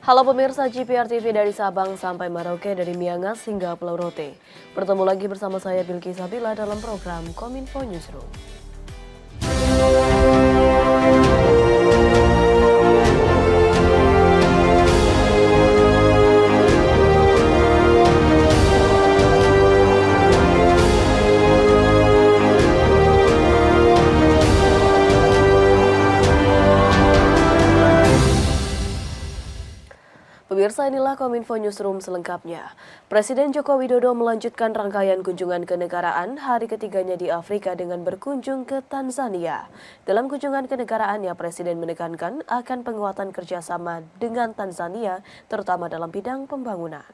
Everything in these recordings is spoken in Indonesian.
Halo pemirsa GPR TV dari Sabang sampai Merauke, dari Miangas hingga Pulau Rote. Bertemu lagi bersama saya Bilky Sabila dalam program Kominfo Newsroom. Pemirsa, inilah Kominfo Newsroom selengkapnya. Presiden Joko Widodo melanjutkan rangkaian kunjungan kenegaraan hari ketiganya di Afrika dengan berkunjung ke Tanzania. Dalam kunjungan kenegaraannya, Presiden menekankan akan penguatan kerjasama dengan Tanzania, terutama dalam bidang pembangunan.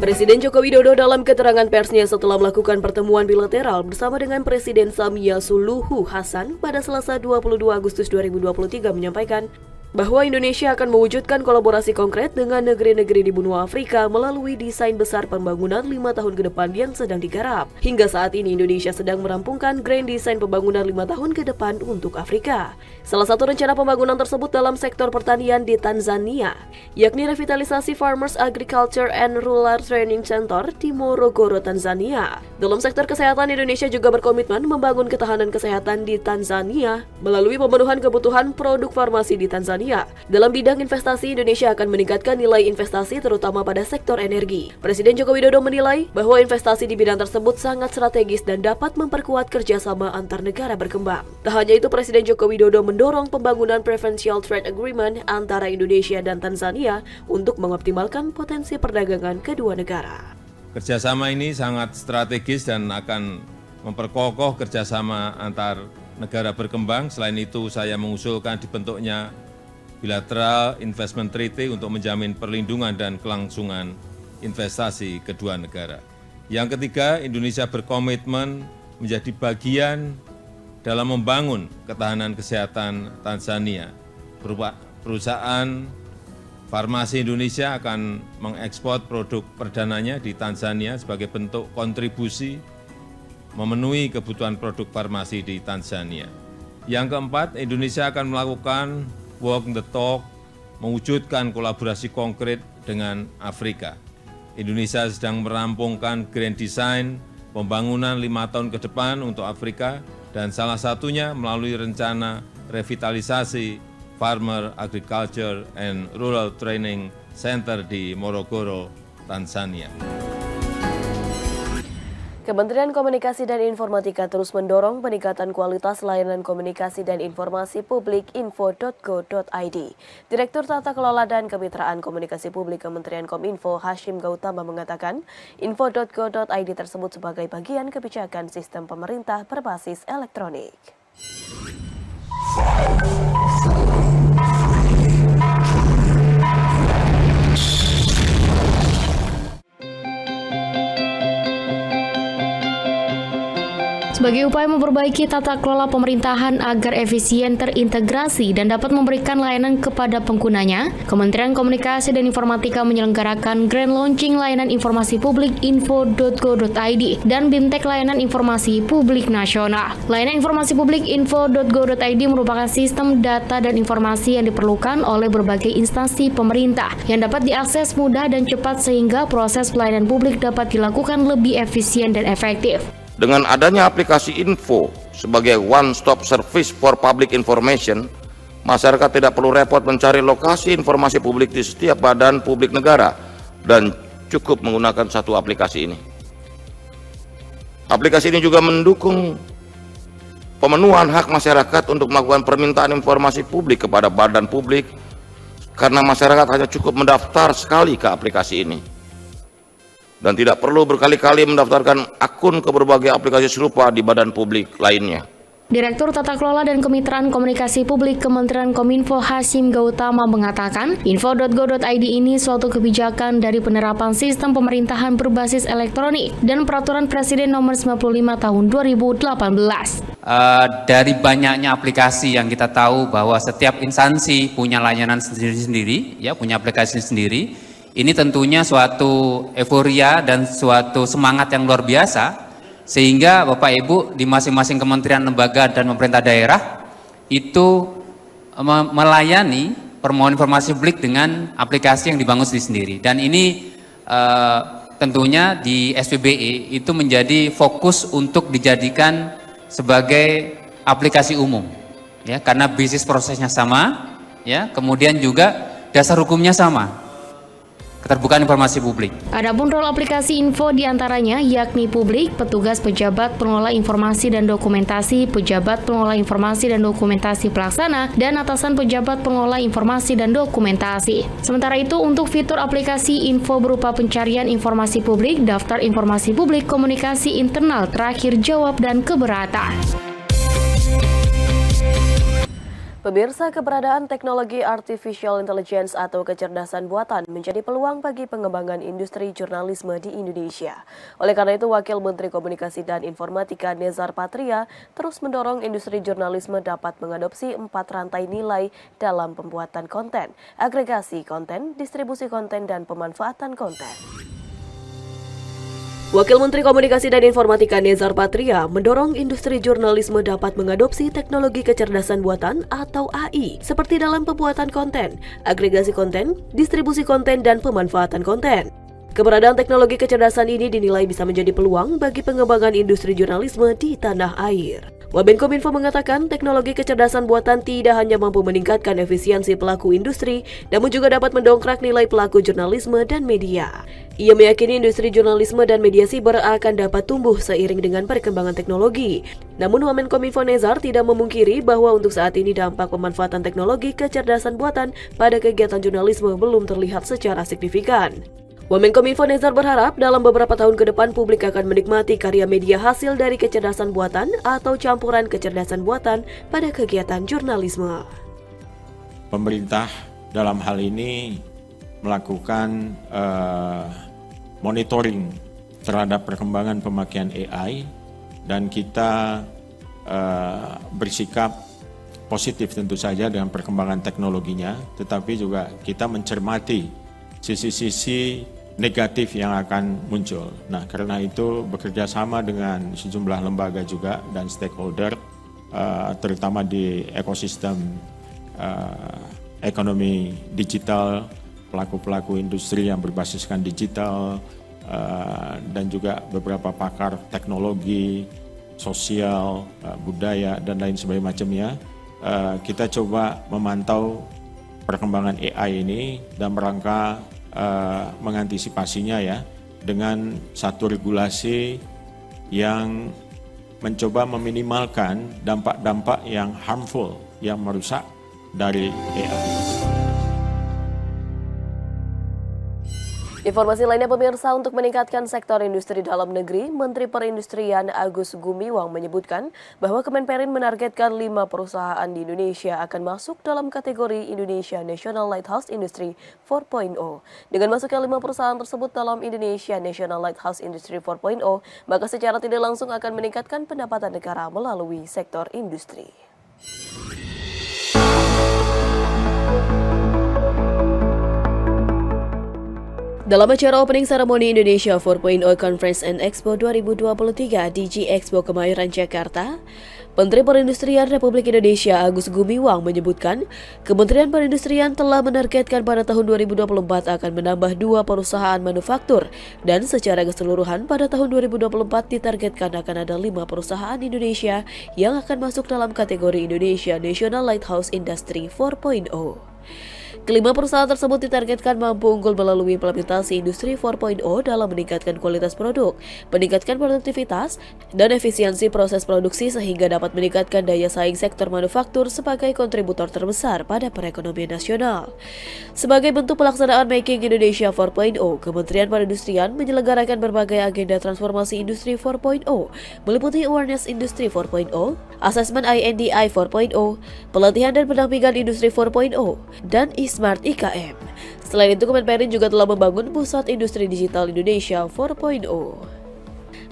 Presiden Joko Widodo dalam keterangan persnya setelah melakukan pertemuan bilateral bersama dengan Presiden Samia Suluhu Hasan pada Selasa 22 Agustus 2023 menyampaikan bahwa Indonesia akan mewujudkan kolaborasi konkret dengan negeri-negeri di benua Afrika melalui desain besar pembangunan 5 tahun ke depan yang sedang digarap. Hingga saat ini Indonesia sedang merampungkan Grand Design Pembangunan 5 tahun ke depan untuk Afrika. Salah satu rencana pembangunan tersebut dalam sektor pertanian di Tanzania, yakni revitalisasi Farmers Agriculture and Rural Training Center di Morogoro, Tanzania. Dalam sektor kesehatan, Indonesia juga berkomitmen membangun ketahanan kesehatan di Tanzania melalui pemenuhan kebutuhan produk farmasi di Tanzania. Dalam bidang investasi, Indonesia akan meningkatkan nilai investasi terutama pada sektor energi. Presiden Joko Widodo menilai bahwa investasi di bidang tersebut sangat strategis dan dapat memperkuat kerjasama antar negara berkembang. Tak hanya itu, Presiden Joko Widodo mendorong pembangunan Preferential Trade Agreement antara Indonesia dan Tanzania untuk mengoptimalkan potensi perdagangan kedua negara. Kerjasama ini sangat strategis dan akan memperkokoh kerjasama antar negara berkembang. Selain itu, saya mengusulkan dibentuknya Bilateral Investment Treaty untuk menjamin perlindungan dan kelangsungan investasi kedua negara. Yang ketiga, Indonesia berkomitmen menjadi bagian dalam membangun ketahanan kesehatan Tanzania. Perusahaan farmasi Indonesia akan mengekspor produk perdananya di Tanzania sebagai bentuk kontribusi memenuhi kebutuhan produk farmasi di Tanzania. Yang keempat, Indonesia akan melakukan walk the talk, mewujudkan kolaborasi konkret dengan Afrika. Indonesia sedang merampungkan Grand Design pembangunan 5 tahun ke depan untuk Afrika, dan salah satunya melalui rencana revitalisasi Farmer Agriculture and Rural Training Center di Morogoro, Tanzania. Kementerian Komunikasi dan Informatika terus mendorong peningkatan kualitas layanan komunikasi dan informasi publik info.go.id. Direktur Tata Kelola dan Kemitraan Komunikasi Publik Kementerian Kominfo Hashim Gautama mengatakan info.go.id tersebut sebagai bagian kebijakan sistem pemerintah berbasis elektronik. Sebagai upaya memperbaiki tata kelola pemerintahan agar efisien, terintegrasi, dan dapat memberikan layanan kepada penggunanya, Kementerian Komunikasi dan Informatika menyelenggarakan Grand Launching Layanan Informasi Publik info.go.id dan BIMTEK Layanan Informasi Publik Nasional. Layanan Informasi Publik info.go.id merupakan sistem data dan informasi yang diperlukan oleh berbagai instansi pemerintah yang dapat diakses mudah dan cepat sehingga proses pelayanan publik dapat dilakukan lebih efisien dan efektif. Dengan adanya aplikasi info sebagai one-stop service for public information, masyarakat tidak perlu repot mencari lokasi informasi publik di setiap badan publik negara dan cukup menggunakan satu aplikasi ini. Aplikasi ini juga mendukung pemenuhan hak masyarakat untuk melakukan permintaan informasi publik kepada badan publik karena masyarakat hanya cukup mendaftar sekali ke aplikasi ini dan tidak perlu berkali-kali mendaftarkan akun ke berbagai aplikasi serupa di badan publik lainnya. Direktur Tata Kelola dan Kemitraan Komunikasi Publik Kementerian Kominfo Hashim Gautama mengatakan, info.go.id ini suatu kebijakan dari penerapan sistem pemerintahan berbasis elektronik dan Peraturan Presiden Nomor 95 Tahun 2018. Dari banyaknya aplikasi yang kita tahu bahwa setiap instansi punya layanan sendiri-sendiri, ya punya aplikasi sendiri. Ini tentunya suatu euforia dan suatu semangat yang luar biasa. Sehingga Bapak Ibu di masing-masing kementerian, lembaga, dan pemerintah daerah itu melayani permohonan informasi publik dengan aplikasi yang dibangun sendiri. Dan ini tentunya di SPBE itu menjadi fokus untuk dijadikan sebagai aplikasi umum, ya, karena bisnis prosesnya sama, ya, kemudian juga dasar hukumnya sama. Keterbukaan informasi publik. Adapun role aplikasi info diantaranya yakni publik, petugas pejabat pengelola informasi dan dokumentasi, pejabat pengelola informasi dan dokumentasi pelaksana, dan atasan pejabat pengelola informasi dan dokumentasi. Sementara itu untuk fitur aplikasi info berupa pencarian informasi publik, daftar informasi publik, komunikasi internal, terakhir jawab dan keberatan. Pemirsa, keberadaan teknologi artificial intelligence atau kecerdasan buatan menjadi peluang bagi pengembangan industri jurnalisme di Indonesia. Oleh karena itu, Wakil Menteri Komunikasi dan Informatika Nezar Patria terus mendorong industri jurnalisme dapat mengadopsi 4 rantai nilai dalam pembuatan konten, agregasi konten, distribusi konten, dan pemanfaatan konten. Wakil Menteri Komunikasi dan Informatika Nezar Patria mendorong industri jurnalisme dapat mengadopsi teknologi kecerdasan buatan atau AI seperti dalam pembuatan konten, agregasi konten, distribusi konten, dan pemanfaatan konten. Keberadaan teknologi kecerdasan ini dinilai bisa menjadi peluang bagi pengembangan industri jurnalisme di tanah air. Wamenkominfo mengatakan teknologi kecerdasan buatan tidak hanya mampu meningkatkan efisiensi pelaku industri, namun juga dapat mendongkrak nilai pelaku jurnalisme dan media. Ia meyakini industri jurnalisme dan media siber akan dapat tumbuh seiring dengan perkembangan teknologi. Namun Wamenkominfo Nezar tidak memungkiri bahwa untuk saat ini dampak pemanfaatan teknologi kecerdasan buatan pada kegiatan jurnalisme belum terlihat secara signifikan. Wamenkominfo Nezar berharap dalam beberapa tahun ke depan publik akan menikmati karya media hasil dari kecerdasan buatan atau campuran kecerdasan buatan pada kegiatan jurnalisme. Pemerintah dalam hal ini melakukan monitoring terhadap perkembangan pemakaian AI dan kita bersikap positif tentu saja dengan perkembangan teknologinya, tetapi juga kita mencermati sisi-sisi negatif yang akan muncul. Nah, karena itu bekerja sama dengan sejumlah lembaga juga dan stakeholder, terutama di ekosistem ekonomi digital, pelaku-pelaku industri yang berbasiskan digital, dan juga beberapa pakar teknologi, sosial, budaya, dan lain sebagainya macamnya. Kita coba memantau perkembangan AI ini dan merangka mengantisipasinya ya dengan satu regulasi yang mencoba meminimalkan dampak-dampak yang harmful, yang merusak dari AI. Informasi lainnya pemirsa, untuk meningkatkan sektor industri dalam negeri, Menteri Perindustrian Agus Gumiwang menyebutkan bahwa Kemenperin menargetkan 5 perusahaan di Indonesia akan masuk dalam kategori Indonesia National Lighthouse Industry 4.0. Dengan masuknya 5 perusahaan tersebut dalam Indonesia National Lighthouse Industry 4.0, maka secara tidak langsung akan meningkatkan pendapatan negara melalui sektor industri. Dalam acara opening ceremony Indonesia 4.0 Conference and Expo 2023 di G-Expo Kemayoran, Jakarta, Menteri Perindustrian Republik Indonesia Agus Gumiwang menyebutkan Kementerian Perindustrian telah menargetkan pada tahun 2024 akan menambah 2 perusahaan manufaktur dan secara keseluruhan pada tahun 2024 ditargetkan akan ada 5 perusahaan Indonesia yang akan masuk dalam kategori Indonesia National Lighthouse Industry 4.0. Kelima perusahaan tersebut ditargetkan mampu unggul melalui implementasi Industri 4.0 dalam meningkatkan kualitas produk, meningkatkan produktivitas, dan efisiensi proses produksi sehingga dapat meningkatkan daya saing sektor manufaktur sebagai kontributor terbesar pada perekonomian nasional. Sebagai bentuk pelaksanaan Making Indonesia 4.0, Kementerian Perindustrian menyelenggarakan berbagai agenda transformasi Industri 4.0, meliputi Awareness Industri 4.0, Asesmen INDI 4.0, pelatihan dan pendampingan Industri 4.0, dan Smart IKM. Selain itu, Kemenperin juga telah membangun Pusat Industri Digital Indonesia 4.0.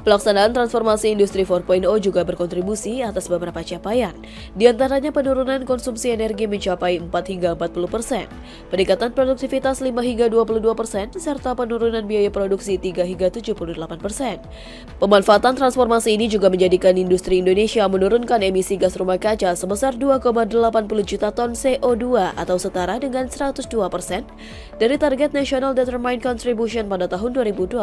Pelaksanaan transformasi industri 4.0 juga berkontribusi atas beberapa capaian, di antaranya penurunan konsumsi energi mencapai 4 hingga 40%, peningkatan produktivitas 5 hingga 22%, serta penurunan biaya produksi 3 hingga 78%. Pemanfaatan transformasi ini juga menjadikan industri Indonesia menurunkan emisi gas rumah kaca sebesar 2,80 juta ton CO2 atau setara dengan 102% dari target National Determined Contribution pada tahun 2022.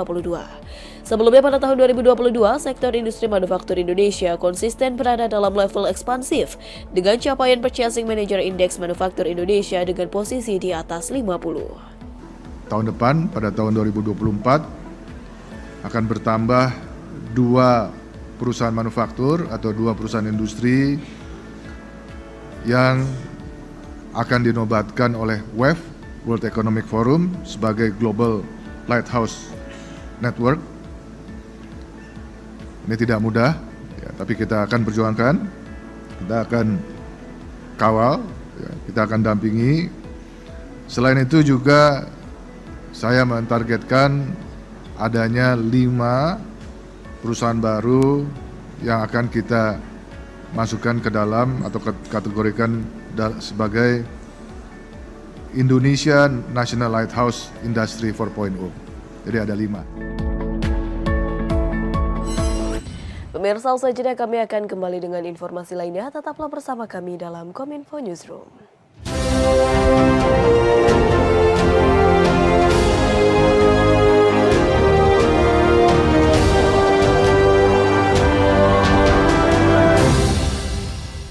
Sebelumnya pada tahun 2022, sektor industri manufaktur Indonesia konsisten berada dalam level ekspansif dengan capaian Purchasing Manager Index Manufaktur Indonesia dengan posisi di atas 50. Tahun depan, pada tahun 2024, akan bertambah 2 perusahaan manufaktur atau 2 perusahaan industri yang akan dinobatkan oleh WEF, World Economic Forum, sebagai Global Lighthouse Network. Ini tidak mudah, ya, tapi kita akan perjuangkan, kita akan kawal, ya, kita akan dampingi. Selain itu juga saya mentargetkan adanya 5 perusahaan baru yang akan kita masukkan ke dalam atau kategorikan sebagai Indonesia National Lighthouse Industry 4.0. Jadi ada 5. Pemirsa, usai jeda kami akan kembali dengan informasi lainnya. Tetaplah bersama kami dalam Kominfo Newsroom.